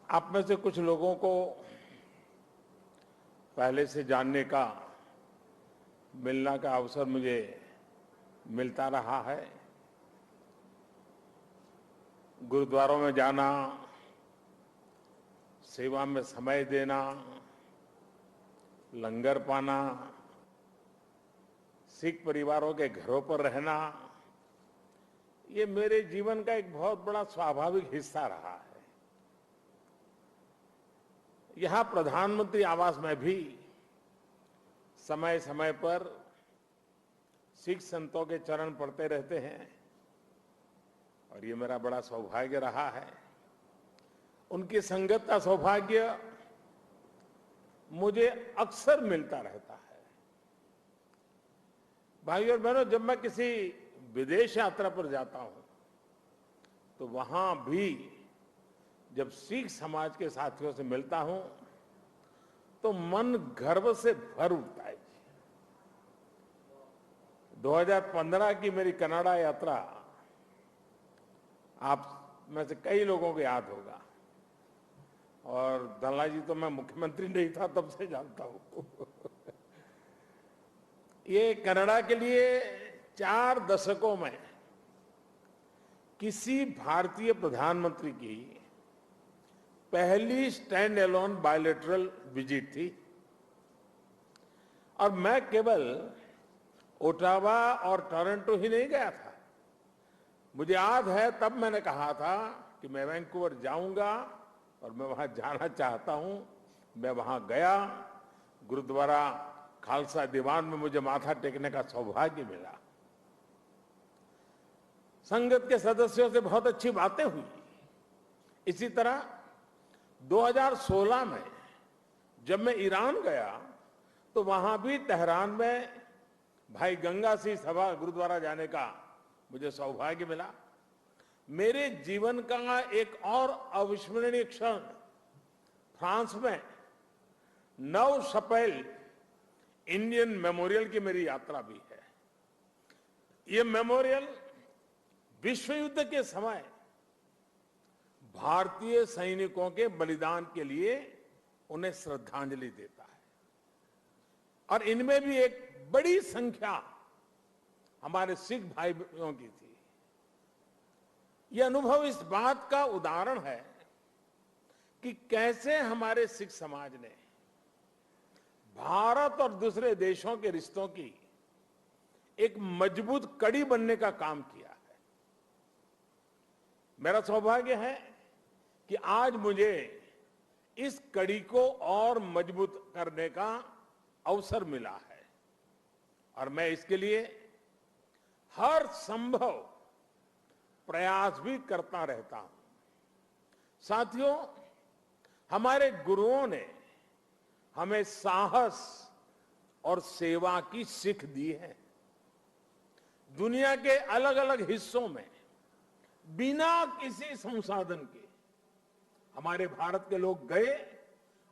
आप में से कुछ लोगों को पहले से जानने का, मिलने का अवसर मुझे मिलता रहा है। गुरुद्वारों में जाना, सेवा में समय देना, लंगर पाना, सिख परिवारों के घरों पर रहना, ये मेरे जीवन का एक बहुत बड़ा स्वाभाविक हिस्सा रहा है। यहां प्रधानमंत्री आवास में भी समय समय पर सिख संतों के चरण पड़ते रहते हैं और ये मेरा बड़ा सौभाग्य रहा है। उनकी संगत का सौभाग्य मुझे अक्सर मिलता रहता है। भाइयों और बहनों, जब मैं किसी विदेश यात्रा पर जाता हूं तो वहां भी जब सिख समाज के साथियों से मिलता हूं तो मन गर्व से भर उठता है। 2015 की मेरी कनाडा यात्रा आप में से कई लोगों को याद होगा और दल्ला जी तो मैं मुख्यमंत्री नहीं था तब से जानता हूं। ये कनाडा के लिए 4 दशकों में किसी भारतीय प्रधानमंत्री की पहली स्टैंड एलोन बायलैटरल विजिट थी और मैं केवल ओटावा और टोरंटो ही नहीं गया था। मुझे याद है तब मैंने कहा था कि मैं वैंकूवर जाऊंगा और मैं वहां जाना चाहता हूं। मैं वहां गया, गुरुद्वारा खालसा दीवान में मुझे माथा टेकने का सौभाग्य मिला। संगत के सदस्यों से बहुत अच्छी बातें हुई। इसी तरह 2016 में जब मैं ईरान गया तो वहां भी तेहरान में भाई गंगा सिंह सभा गुरुद्वारा जाने का मुझे सौभाग्य मिला। मेरे जीवन का एक और अविस्मरणीय क्षण फ्रांस में 9 अप्रैल इंडियन मेमोरियल की मेरी यात्रा भी है। ये मेमोरियल विश्व युद्ध के समय भारतीय सैनिकों के बलिदान के लिए उन्हें श्रद्धांजलि देता है और इनमें भी एक बड़ी संख्या हमारे सिख भाइयों की थी। यह अनुभव इस बात का उदाहरण है कि कैसे हमारे सिख समाज ने भारत और दूसरे देशों के रिश्तों की एक मजबूत कड़ी बनने का काम किया है। मेरा सौभाग्य है कि आज मुझे इस कड़ी को और मजबूत करने का अवसर मिला है और मैं इसके लिए हर संभव प्रयास भी करता रहता हूं। साथियों, हमारे गुरुओं ने हमें साहस और सेवा की सीख दी है। दुनिया के अलग अलग हिस्सों में बिना किसी संसाधन के हमारे भारत के लोग गए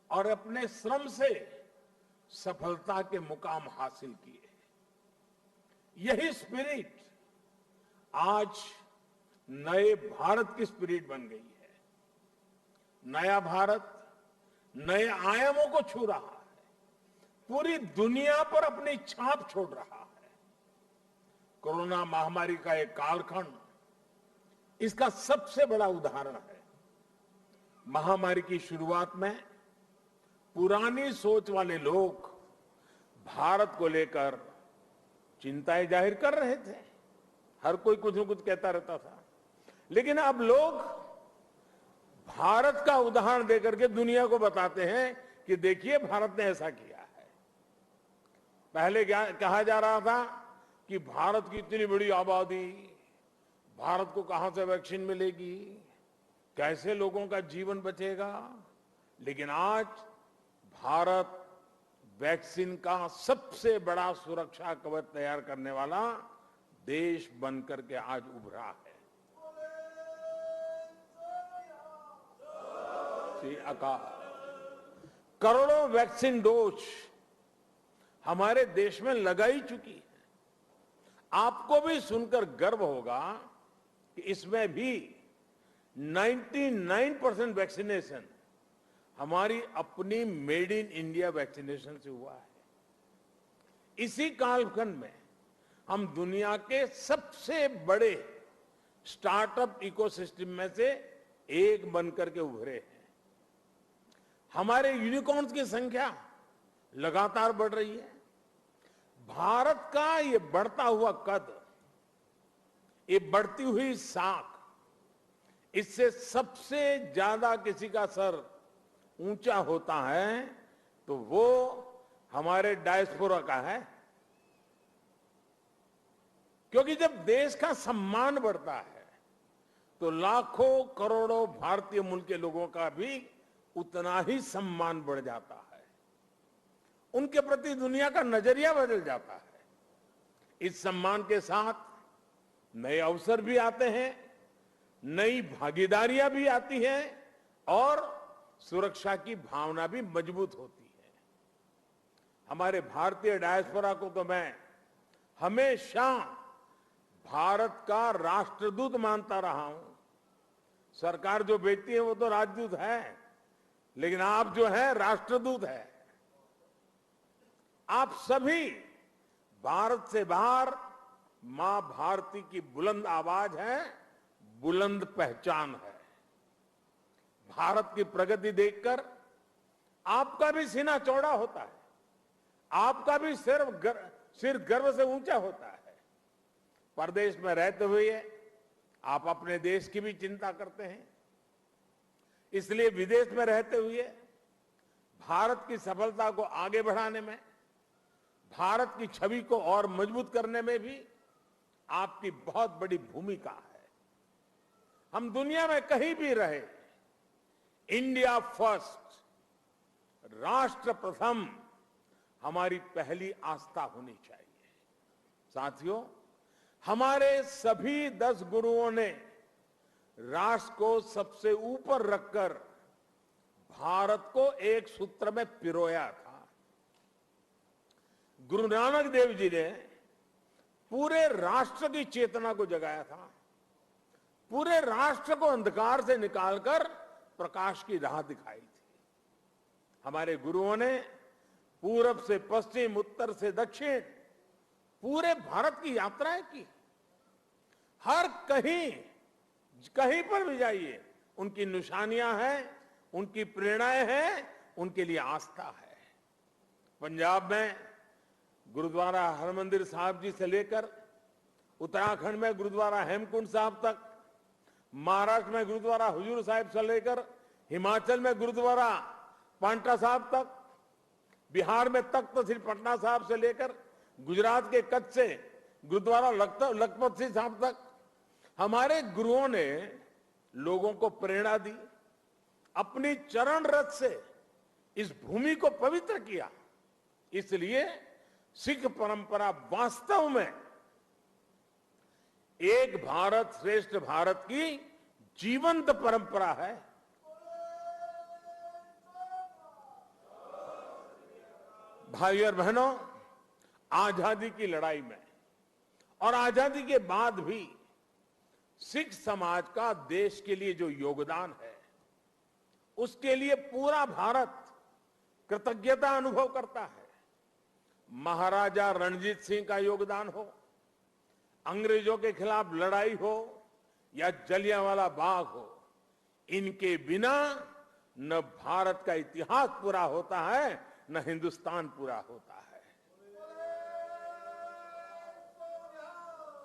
और अपने श्रम से सफलता के मुकाम हासिल किए। यही स्पिरिट आज नए भारत की स्पिरिट बन गई है। नया भारत नए आयामों को छू रहा है, पूरी दुनिया पर अपनी छाप छोड़ रहा है। कोरोना महामारी का एक कालखंड इसका सबसे बड़ा उदाहरण है। महामारी की शुरुआत में पुरानी सोच वाले लोग भारत को लेकर चिंताएं जाहिर कर रहे थे। हर कोई कुछ न कुछ कहता रहता था, लेकिन अब लोग भारत का उदाहरण देकर के दुनिया को बताते हैं कि देखिए भारत ने ऐसा किया है। पहले क्या कहा जा रहा था कि भारत की इतनी बड़ी आबादी, भारत को कहां से वैक्सीन मिलेगी, कैसे लोगों का जीवन बचेगा। लेकिन आज भारत वैक्सीन का सबसे बड़ा सुरक्षा कवच तैयार करने वाला देश बनकर के आज उभरा है। श्री अकाल करोड़ों वैक्सीन डोज हमारे देश में लगाई चुकी है। आपको भी सुनकर गर्व होगा कि इसमें भी 99% वैक्सीनेशन हमारी अपनी मेड इन इंडिया वैक्सीनेशन से हुआ है। इसी कालखंड में हम दुनिया के सबसे बड़े स्टार्टअप इकोसिस्टम में से एक बनकर के उभरे हैं। हमारे यूनिकॉर्न्स की संख्या लगातार बढ़ रही है। भारत का ये बढ़ता हुआ कद, ये बढ़ती हुई साख, इससे सबसे ज्यादा किसी का सर ऊंचा होता है तो वो हमारे डायस्पोरा का है। क्योंकि जब देश का सम्मान बढ़ता है तो लाखों करोड़ों भारतीय मूल के लोगों का भी उतना ही सम्मान बढ़ जाता है। उनके प्रति दुनिया का नजरिया बदल जाता है। इस सम्मान के साथ नए अवसर भी आते हैं, नई भागीदारियां भी आती हैं और सुरक्षा की भावना भी मजबूत होती है। हमारे भारतीय डायस्पोरा को तो मैं हमेशा भारत का राष्ट्रदूत मानता रहा हूं। सरकार जो भेजती है वो तो राजदूत है, लेकिन आप जो है राष्ट्रदूत है। आप सभी भारत से बाहर मां भारती की बुलंद आवाज है, बुलंद पहचान है। भारत की प्रगति देखकर आपका भी सीना चौड़ा होता है, आपका भी सिर गर्व से ऊंचा होता है। परदेश में रहते हुए आप अपने देश की भी चिंता करते हैं, इसलिए विदेश में रहते हुए भारत की सफलता को आगे बढ़ाने में, भारत की छवि को और मजबूत करने में भी आपकी बहुत बड़ी भूमिका है। हम दुनिया में कहीं भी रहे, इंडिया फर्स्ट, राष्ट्र प्रथम हमारी पहली आस्था होनी चाहिए। साथियों, हमारे सभी 10 गुरुओं ने राष्ट्र को सबसे ऊपर रखकर भारत को एक सूत्र में पिरोया था। गुरु नानक देव जी ने पूरे राष्ट्र की चेतना को जगाया था, पूरे राष्ट्र को अंधकार से निकालकर प्रकाश की राह दिखाई थी। हमारे गुरुओं ने पूरब से पश्चिम, उत्तर से दक्षिण पूरे भारत की यात्राएं की। हर कहीं पर भी जाइए उनकी निशानियां हैं, उनकी प्रेरणाएं हैं, उनके लिए आस्था है। पंजाब में गुरुद्वारा हरमंदिर साहिब जी से लेकर उत्तराखंड में गुरुद्वारा हेमकुंड साहिब तक, महाराष्ट्र में गुरुद्वारा हुजूर साहिब से लेकर हिमाचल में गुरुद्वारा पांटा साहिब तक, बिहार में तख्त श्री पटना साहिब से लेकर गुजरात के कच्छ से गुरुद्वारा लखपत सिंह साहिब तक हमारे गुरुओं ने लोगों को प्रेरणा दी, अपनी चरण रथ से इस भूमि को पवित्र किया। इसलिए सिख परंपरा वास्तव में एक भारत श्रेष्ठ भारत की जीवंत परंपरा है। भाइयों और बहनों, आजादी की लड़ाई में और आजादी के बाद भी सिख समाज का देश के लिए जो योगदान है, उसके लिए पूरा भारत कृतज्ञता अनुभव करता है। महाराजा रणजीत सिंह का योगदान हो, अंग्रेजों के खिलाफ लड़ाई हो या जलियांवाला बाग हो, इनके बिना न भारत का इतिहास पूरा होता है, न हिंदुस्तान पूरा होता है।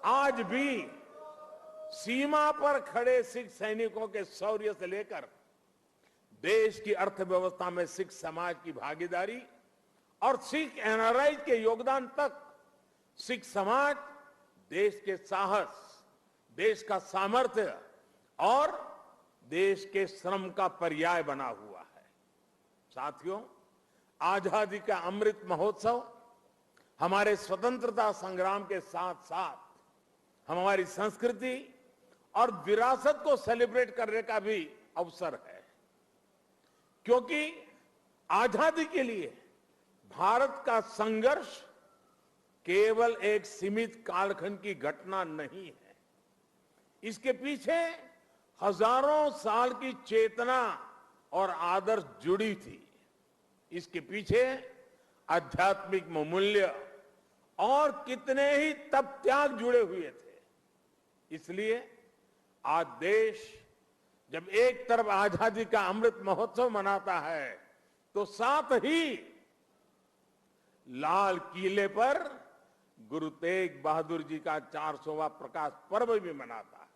आज भी सीमा पर खड़े सिख सैनिकों के शौर्य से लेकर देश की अर्थव्यवस्था में सिख समाज की भागीदारी और सिख एनआरआई के योगदान तक सिख समाज देश के साहस, देश का सामर्थ्य और देश के श्रम का पर्याय बना हुआ है। साथियों, आजादी का अमृत महोत्सव हमारे स्वतंत्रता संग्राम के साथ साथ हमारी संस्कृति और विरासत को सेलिब्रेट करने का भी अवसर है, क्योंकि आजादी के लिए भारत का संघर्ष केवल एक सीमित कालखंड की घटना नहीं है। इसके पीछे हजारों साल की चेतना और आदर्श जुड़ी थी। इसके पीछे आध्यात्मिक मूल्य और कितने ही तप त्याग जुड़े हुए थे। इसलिए आज देश जब एक तरफ आजादी का अमृत महोत्सव मनाता है, तो साथ ही लाल किले पर गुरु तेग बहादुर जी का 400वां प्रकाश पर्व भी मनाता है।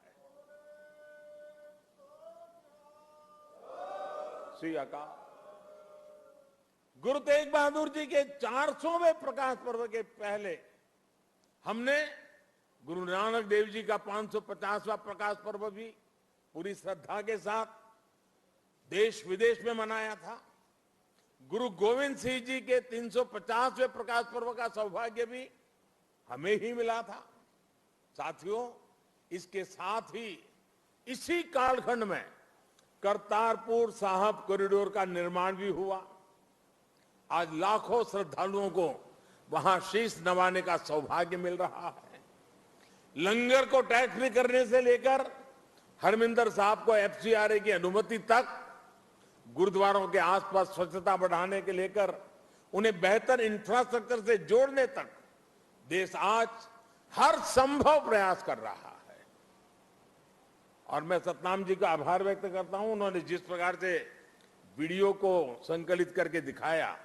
श्री अकाल। गुरु तेग बहादुर जी के 400वें प्रकाश पर्व के पहले हमने गुरु नानक देव जी का 550वां प्रकाश पर्व भी पूरी श्रद्धा के साथ देश विदेश में मनाया था। गुरु गोविंद सिंह जी के 350वें प्रकाश पर्व का सौभाग्य भी हमें ही मिला था। साथियों, इसके साथ ही इसी कालखंड में करतारपुर साहिब कॉरिडोर का निर्माण भी हुआ। आज लाखों श्रद्धालुओं को वहां शीश नवाने का सौभाग्य मिल रहा है। लंगर को टैक्स फ्री करने से लेकर हरमिंदर साहब को एफसीआरए की अनुमति तक, गुरुद्वारों के आसपास स्वच्छता बढ़ाने के लेकर उन्हें बेहतर इंफ्रास्ट्रक्चर से जोड़ने तक देश आज हर संभव प्रयास कर रहा है। और मैं सतनाम जी का आभार व्यक्त करता हूं। उन्होंने जिस प्रकार से वीडियो को संकलित करके दिखाया,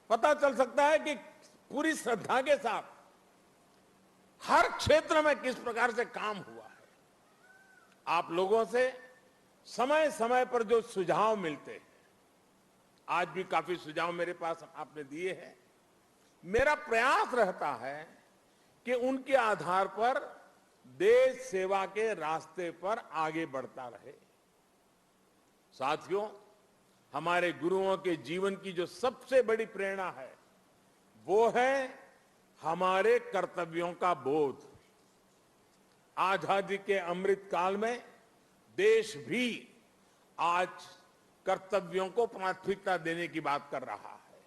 पता चल सकता है कि पूरी श्रद्धा के साथ हर क्षेत्र में किस प्रकार से काम हुआ है। आप लोगों से समय समय पर जो सुझाव मिलते हैं, आज भी काफी सुझाव मेरे पास आपने दिए हैं। मेरा प्रयास रहता है कि उनके आधार पर देश सेवा के रास्ते पर आगे बढ़ता रहे। साथियों, हमारे गुरुओं के जीवन की जो सबसे बड़ी प्रेरणा है, वो है हमारे कर्तव्यों का बोध। आजादी के अमृत काल में देश भी आज कर्तव्यों को प्राथमिकता देने की बात कर रहा है।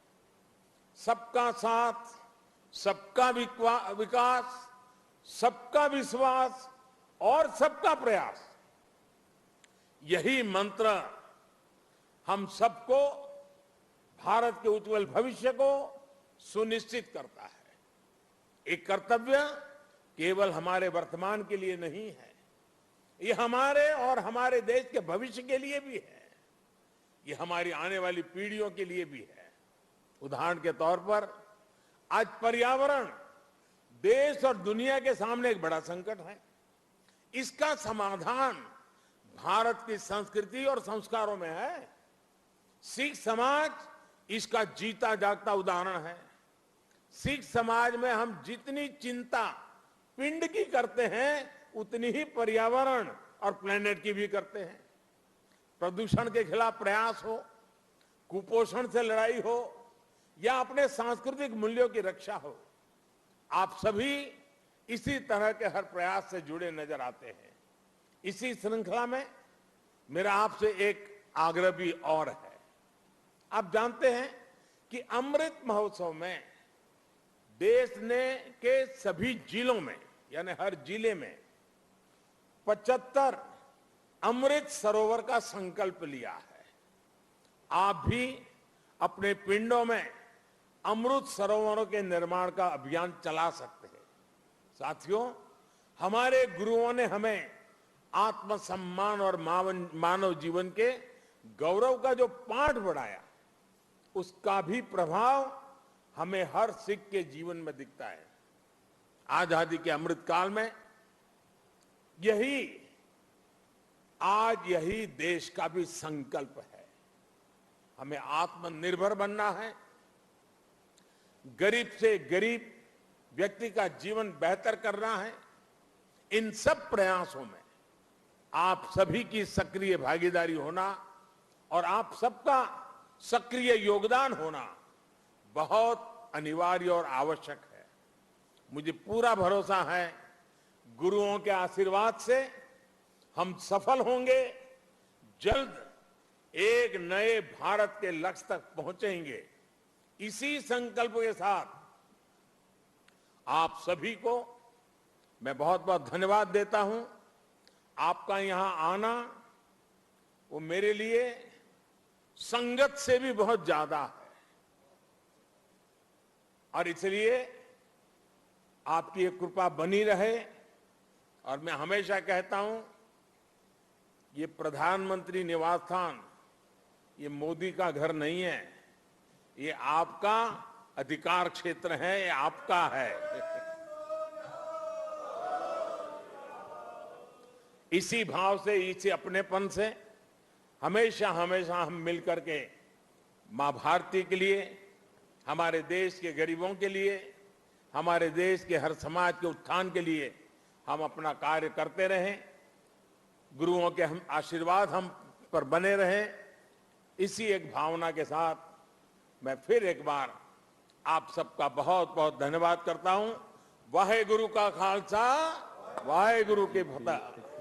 सबका साथ, सबका विकास, सबका विश्वास और सबका प्रयास, यही मंत्र हम सबको भारत के उज्जवल भविष्य को सुनिश्चित करता है। एक कर्तव्य केवल हमारे वर्तमान के लिए नहीं है, ये हमारे और हमारे देश के भविष्य के लिए भी है। ये हमारी आने वाली पीढ़ियों के लिए भी है। उदाहरण के तौर पर आज पर्यावरण देश और दुनिया के सामने एक बड़ा संकट है। इसका समाधान भारत की संस्कृति और संस्कारों में है। सिख समाज इसका जीता जागता उदाहरण है। सिख समाज में हम जितनी चिंता पिंड की करते हैं, उतनी ही पर्यावरण और प्लेनेट की भी करते हैं। प्रदूषण के खिलाफ प्रयास हो, कुपोषण से लड़ाई हो, या अपने सांस्कृतिक मूल्यों की रक्षा हो, आप सभी इसी तरह के हर प्रयास से जुड़े नजर आते हैं। इसी श्रृंखला में मेरा आपसे एक आग्रह भी और है। आप जानते हैं कि अमृत महोत्सव में देश ने के सभी जिलों में, यानी हर जिले में 75 अमृत सरोवर का संकल्प लिया है। आप भी अपने पिंडों में अमृत सरोवरों के निर्माण का अभियान चला सकते हैं। साथियों, हमारे गुरुओं ने हमें आत्मसम्मान और मानव जीवन के गौरव का जो पाठ पढ़ाया, उसका भी प्रभाव हमें हर सिख के जीवन में दिखता है। आजादी के अमृत काल में यही देश का भी संकल्प है। हमें आत्मनिर्भर बनना है। गरीब से गरीब व्यक्ति का जीवन बेहतर करना है। इन सब प्रयासों में आप सभी की सक्रिय भागीदारी होना और आप सबका सक्रिय योगदान होना बहुत अनिवार्य और आवश्यक है। मुझे पूरा भरोसा है, गुरुओं के आशीर्वाद से हम सफल होंगे, जल्द एक नए भारत के लक्ष्य तक पहुंचेंगे। इसी संकल्प के साथ आप सभी को मैं बहुत बहुत धन्यवाद देता हूं। आपका यहां आना वो मेरे लिए संगत से भी बहुत ज्यादा है। और इसलिए आपकी ये कृपा बनी रहे। और मैं हमेशा कहता हूं, ये प्रधानमंत्री निवास स्थान ये मोदी का घर नहीं है, ये आपका अधिकार क्षेत्र है, ये आपका है। इसी भाव से, इसी अपनेपन से हमेशा हमेशा हम मिलकर के मां भारती के लिए, हमारे देश के गरीबों के लिए, हमारे देश के हर समाज के उत्थान के लिए हम अपना कार्य करते रहें। गुरुओं के हम आशीर्वाद हम पर बने रहें। इसी एक भावना के साथ मैं फिर एक बार आप सबका बहुत बहुत धन्यवाद करता हूं। वाहे गुरु का खालसा, वाहे गुरु की फतेह।